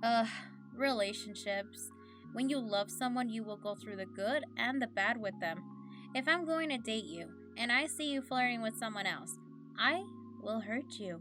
Ugh, relationships. When you love someone, you will go through the good and the bad with them. If I'm going to date you and I see you flirting with someone else, I will hurt you.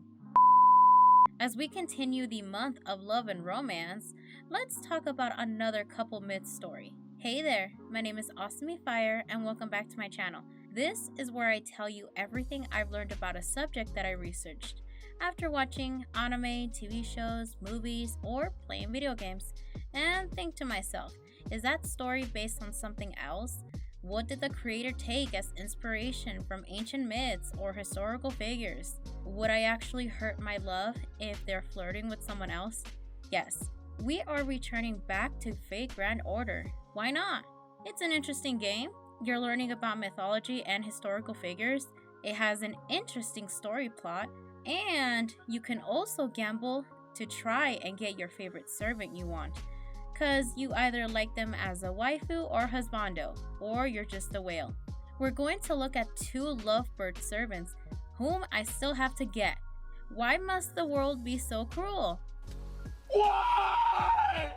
As we continue the month of love and romance, let's talk about another couple myth story. Hey there, my name is Awesome Fire and welcome back to my channel. This is where I tell you everything I've learned about a subject that I researched after watching anime, TV shows, movies, or playing video games, and think to myself, is that story based on something else? What did the creator take as inspiration from ancient myths or historical figures? Would I actually hurt my love if they're flirting with someone else? Yes, we are returning back to Fate Grand Order. Why not? It's an interesting game. You're learning about mythology and historical figures. It has an interesting story plot, and you can also gamble to try and get your favorite servant you want. Cause you either like them as a waifu or husbando, or you're just a whale. We're going to look at 2 lovebird servants whom I still have to get. Why must the world be so cruel? Why?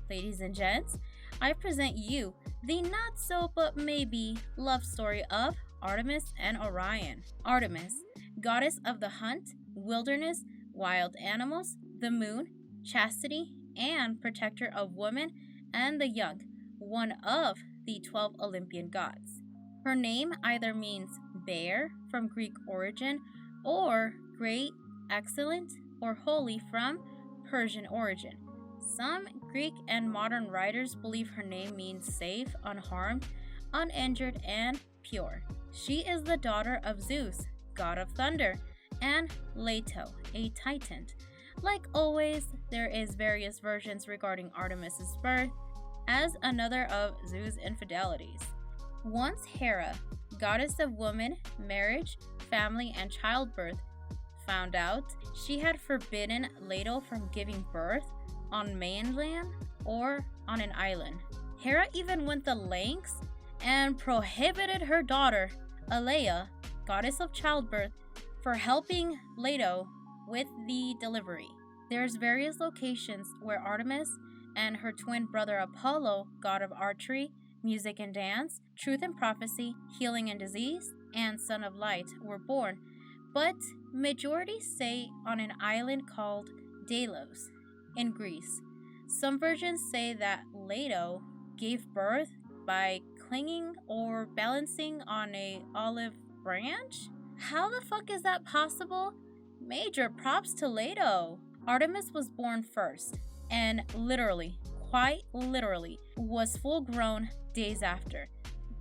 Ladies and gents, I present you the not so but maybe love story of Artemis and Orion. Artemis, goddess of the hunt, wilderness, wild animals, the moon, chastity, and protector of women and the young, one of the 12 Olympian gods. Her name either means bear from Greek origin, or great, excellent, or holy from Persian origin. Some Greek and modern writers believe her name means safe, unharmed, uninjured, and pure. She is the daughter of Zeus, god of thunder, and Leto, a titan. Like always, there is various versions regarding Artemis's birth as another of Zeus' infidelities. Once Hera, goddess of woman, marriage, family, and childbirth, found out she had forbidden Leto from giving birth on mainland or on an island. Hera even went the lengths and prohibited her daughter, Aleia, goddess of childbirth, for helping Leto with the delivery. There's various locations where Artemis and her twin brother Apollo, god of archery, music and dance, truth and prophecy, healing and disease, and son of light were born, but majority say on an island called Delos in Greece. Some versions say that Leto gave birth by clinging or balancing on a olive branch. How the fuck is that possible? Major props to Leto. Artemis was born first, and quite literally, was full grown days after.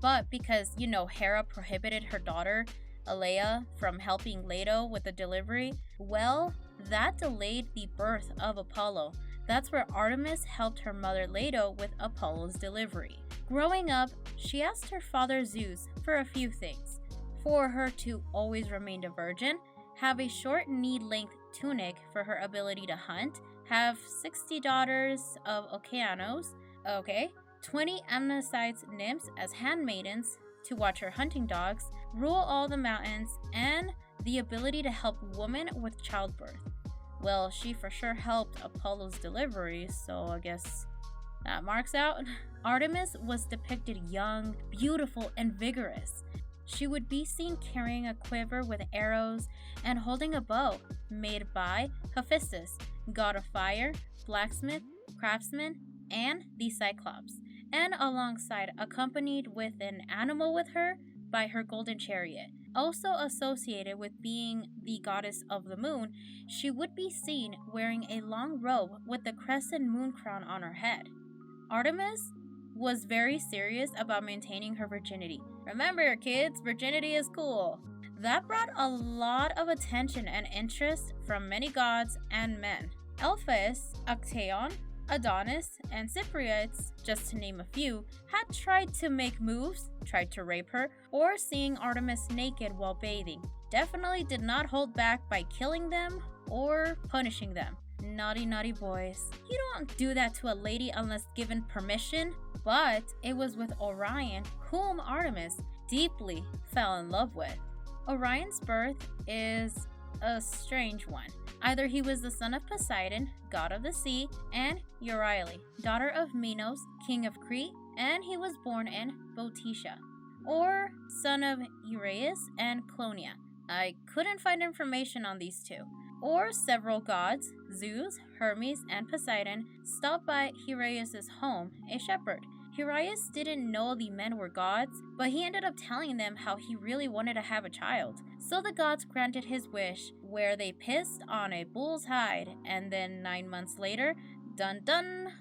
But because, Hera prohibited her daughter, Aleia, from helping Leto with the delivery, well, that delayed the birth of Apollo. That's where Artemis helped her mother Leto with Apollo's delivery. Growing up, she asked her father Zeus for a few things. For her to always remain a virgin, have a short knee-length tunic for her ability to hunt, have 60 daughters of Okeanos, 20 Amnesites nymphs as handmaidens to watch her hunting dogs, rule all the mountains, and the ability to help women with childbirth. Well, she for sure helped Apollo's delivery, so I guess that marks out. Artemis was depicted young, beautiful, and vigorous. She would be seen carrying a quiver with arrows and holding a bow made by Hephaestus, god of fire, blacksmith, craftsman, and the Cyclops, and alongside, accompanied with an animal with her by her golden chariot. Also associated with being the goddess of the moon, she would be seen wearing a long robe with the crescent moon crown on her head. Artemis was very serious about maintaining her virginity. Remember, kids, virginity is cool. That brought a lot of attention and interest from many gods and men. Alpheus, Actaeon, Adonis, and Cypriotes, just to name a few, had tried to make moves, tried to rape her, or seeing Artemis naked while bathing. Definitely did not hold back by killing them or punishing them. Naughty, naughty boys. You don't do that to a lady unless given permission. But it was with Orion, whom Artemis deeply fell in love with. Orion's birth is a strange one. Either he was the son of Poseidon, god of the sea, and Euryale, daughter of Minos, king of Crete, and he was born in Boeotia, or son of Uraeus and Clonia. I couldn't find information on these two. Or several gods, Zeus, Hermes, and Poseidon, stopped by Uraeus' home, a shepherd. Uraeus didn't know the men were gods, but he ended up telling them how he really wanted to have a child. So the gods granted his wish, where they pissed on a bull's hide, and then 9 months later, dun dun,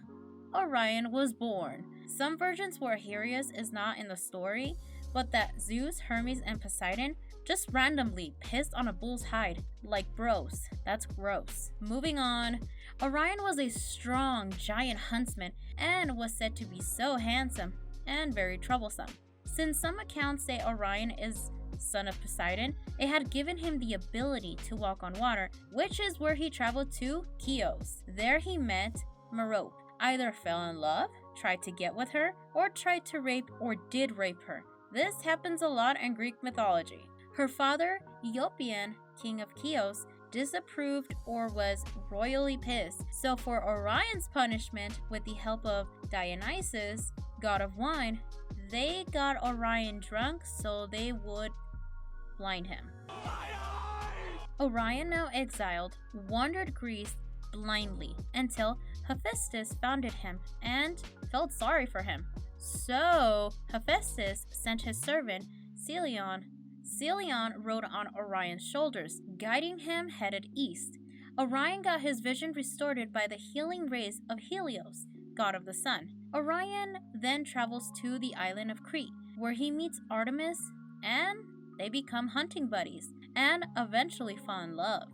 Orion was born. Some versions where Uraeus is not in the story, but that Zeus, Hermes, and Poseidon just randomly pissed on a bull's hide. Like, bros, that's gross. Moving on, Orion was a strong, giant huntsman and was said to be so handsome and very troublesome. Since some accounts say Orion is son of Poseidon, it had given him the ability to walk on water, which is where he traveled to Chios. There he met Merope, either fell in love, tried to get with her, or tried to rape or did rape her. This happens a lot in Greek mythology. Her father, Iopion, king of Chios, disapproved or was royally pissed. So for Orion's punishment, with the help of Dionysus, god of wine, they got Orion drunk so they would blind him. Orion, now exiled, wandered Greece blindly until Hephaestus found him and felt sorry for him. So Hephaestus sent his servant, Celion. Celion rode on Orion's shoulders, guiding him headed east. Orion got his vision restored by the healing rays of Helios, god of the sun. Orion then travels to the island of Crete, where he meets Artemis, and they become hunting buddies, and eventually fall in love.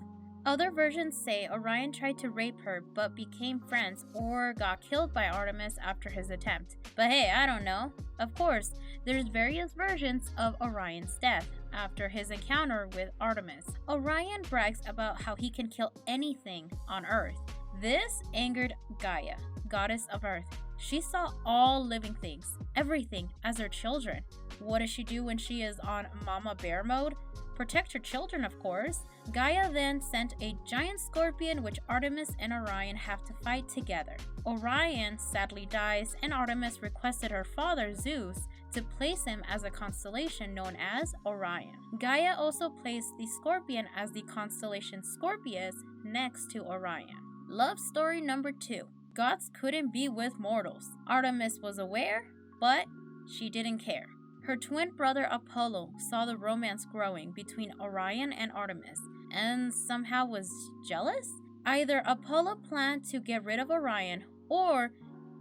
Other versions say Orion tried to rape her but became friends or got killed by Artemis after his attempt. But hey, I don't know. Of course, there's various versions of Orion's death after his encounter with Artemis. Orion brags about how he can kill anything on Earth. This angered Gaia, goddess of Earth. She saw all living things, everything, as her children. What does she do when she is on Mama Bear mode? Protect her children, of course. Gaia then sent a giant scorpion which Artemis and Orion have to fight together. Orion sadly dies, and Artemis requested her father Zeus to place him as a constellation known as Orion. Gaia also placed the scorpion as the constellation Scorpius next to Orion. Love story number 2. Gods couldn't be with mortals. Artemis was aware, but she didn't care. Her twin brother Apollo saw the romance growing between Orion and Artemis, and somehow was jealous? Either Apollo planned to get rid of Orion, or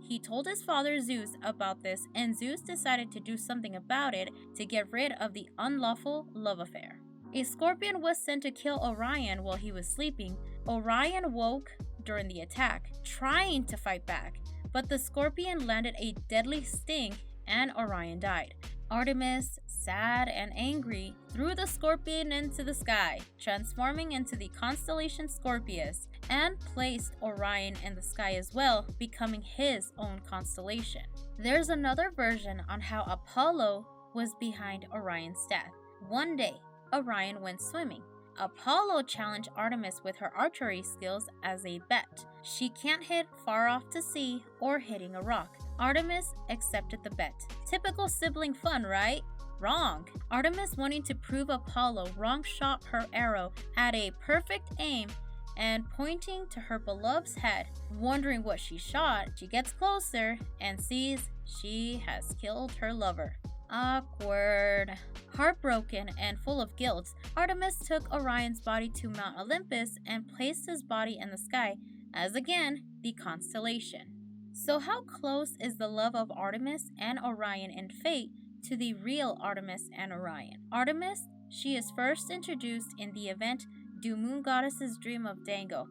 he told his father Zeus about this, and Zeus decided to do something about it to get rid of the unlawful love affair. A scorpion was sent to kill Orion while he was sleeping. Orion woke during the attack, trying to fight back, but the scorpion landed a deadly sting and Orion died. Artemis, sad and angry, threw the scorpion into the sky, transforming into the constellation Scorpius, and placed Orion in the sky as well, becoming his own constellation. There's another version on how Apollo was behind Orion's death. One day, Orion went swimming. Apollo challenged Artemis with her archery skills as a bet. She can't hit far off to sea or hitting a rock. Artemis accepted the bet. Typical sibling fun, right? Wrong. Artemis, wanting to prove Apollo wrong, shot her arrow at a perfect aim and pointing to her beloved's head. Wondering what she shot, she gets closer and sees she has killed her lover. Awkward. Heartbroken and full of guilt, Artemis took Orion's body to Mount Olympus and placed his body in the sky as again the constellation. So how close is the love of Artemis and Orion in fate to the real Artemis and Orion? Artemis, she is first introduced in the event Do Moon Goddess's Dream of Dango,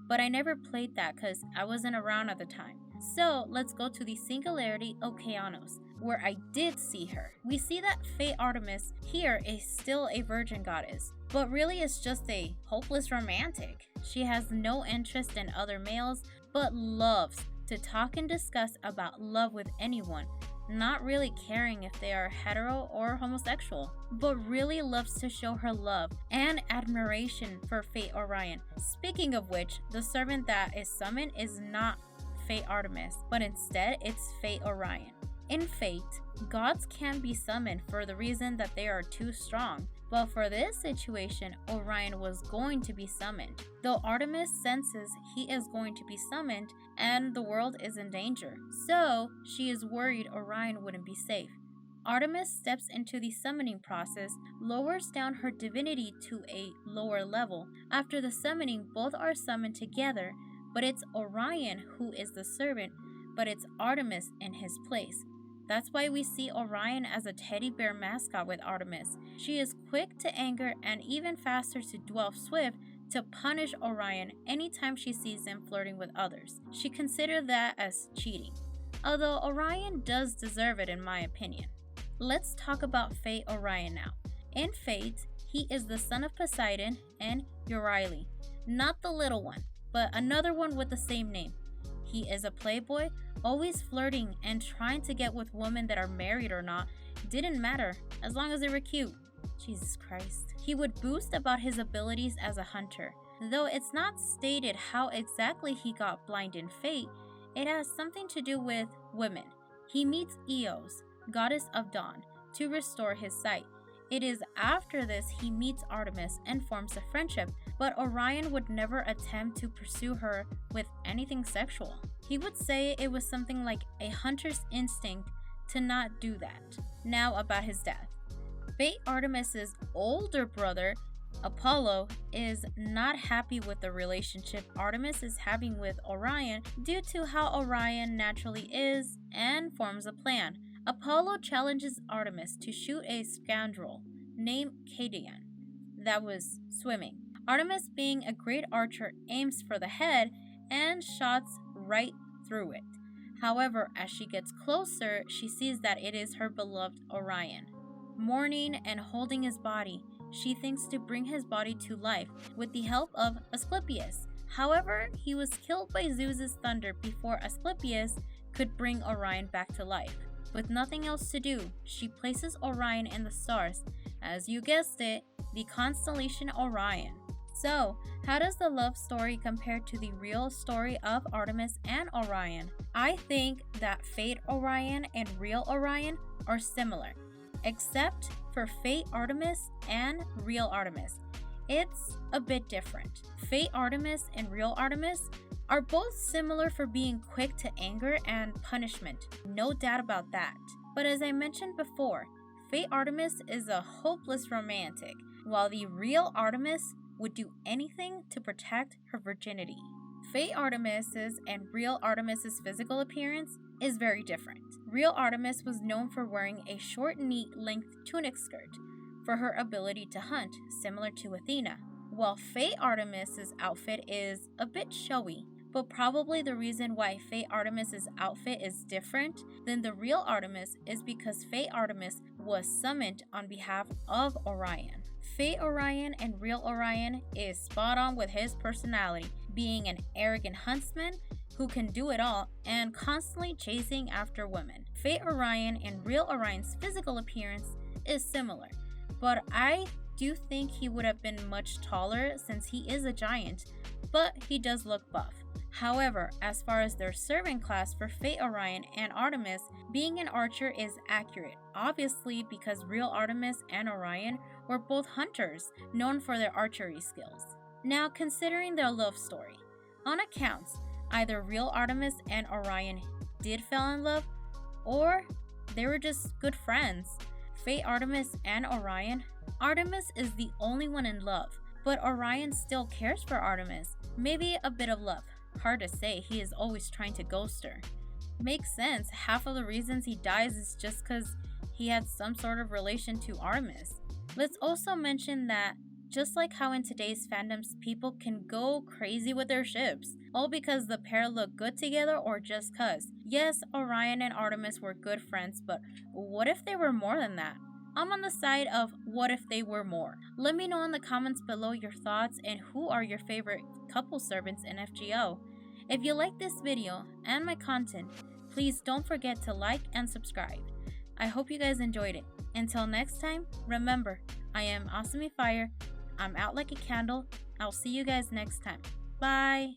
but I never played that because I wasn't around at the time. So let's go to the Singularity Okeanos, where I did see her. We see that Fate Artemis here is still a virgin goddess, but really is just a hopeless romantic. She has no interest in other males, but loves to talk and discuss about love with anyone, not really caring if they are hetero or homosexual, but really loves to show her love and admiration for Fate Orion. Speaking of which, the servant that is summoned is not Fate Artemis, but instead it's Fate Orion. In Fate, gods can be summoned for the reason that they are too strong, but for this situation, Orion was going to be summoned, though Artemis senses he is going to be summoned and the world is in danger, so she is worried Orion wouldn't be safe. Artemis steps into the summoning process, lowers down her divinity to a lower level. After the summoning, both are summoned together, but it's Orion who is the servant, but it's Artemis in his place. That's why we see Orion as a teddy bear mascot with Artemis. She is quick to anger and even faster to dwell swift to punish Orion anytime she sees him flirting with others. She considers that as cheating, although Orion does deserve it in my opinion. Let's talk about Fate Orion now. In Fate, he is the son of Poseidon and Euryale, not the little one, but another one with the same name. He is a playboy, always flirting and trying to get with women that are married or not. Didn't matter, as long as they were cute. Jesus Christ. He would boast about his abilities as a hunter. Though it's not stated how exactly he got blind in Fate, it has something to do with women. He meets Eos, goddess of dawn, to restore his sight. It is after this he meets Artemis and forms a friendship, but Orion would never attempt to pursue her with anything sexual. He would say it was something like a hunter's instinct to not do that. Now about his death. Fate Artemis's older brother, Apollo, is not happy with the relationship Artemis is having with Orion due to how Orion naturally is and forms a plan. Apollo challenges Artemis to shoot a scoundrel named Cadian that was swimming. Artemis, being a great archer, aims for the head and shots right through it. However, as she gets closer, she sees that it is her beloved Orion. Mourning and holding his body, she thinks to bring his body to life with the help of Asclepius. However, he was killed by Zeus's thunder before Asclepius could bring Orion back to life. With nothing else to do, she places Orion in the stars, as you guessed it, the constellation Orion. So, how does the love story compare to the real story of Artemis and Orion? I think that Fate Orion and real Orion are similar, except for Fate Artemis and real Artemis. It's a bit different. Fate Artemis and real Artemis are both similar for being quick to anger and punishment, no doubt about that. But as I mentioned before, Fate Artemis is a hopeless romantic, while the real Artemis would do anything to protect her virginity. Fate Artemis's and real Artemis's physical appearance is very different. Real Artemis was known for wearing a short, neat length tunic skirt for her ability to hunt, similar to Athena, while Fate Artemis's outfit is a bit showy. But probably the reason why Fate Artemis's outfit is different than the real Artemis is because Fate Artemis was summoned on behalf of Orion. Fate Orion and real Orion is spot on with his personality, being an arrogant huntsman who can do it all and constantly chasing after women. Fate Orion and real Orion's physical appearance is similar, but I do think he would have been much taller since he is a giant, but he does look buff. However, as far as their servant class for Fate Orion and Artemis, being an archer is accurate, obviously because real Artemis and Orion were both hunters, known for their archery skills. Now, considering their love story, on accounts, either real Artemis and Orion did fall in love, or they were just good friends. Fate Artemis and Orion, Artemis is the only one in love, but Orion still cares for Artemis, maybe a bit of love. Hard to say, he is always trying to ghost her. Makes sense, half of the reasons he dies is just because he had some sort of relation to Artemis. Let's also mention that just like how in today's fandoms people can go crazy with their ships, all because the pair look good together or just cuz. Yes, Orion and Artemis were good friends, but what if they were more than that? I'm on the side of what if they were more. Let me know in the comments below your thoughts and who are your favorite couple servants in FGO. If you like this video and my content, Please don't forget to like and subscribe. I hope you guys enjoyed it. Until next time, remember, I am Awesome Fire. I'm out like a candle. I'll see you guys next time. Bye!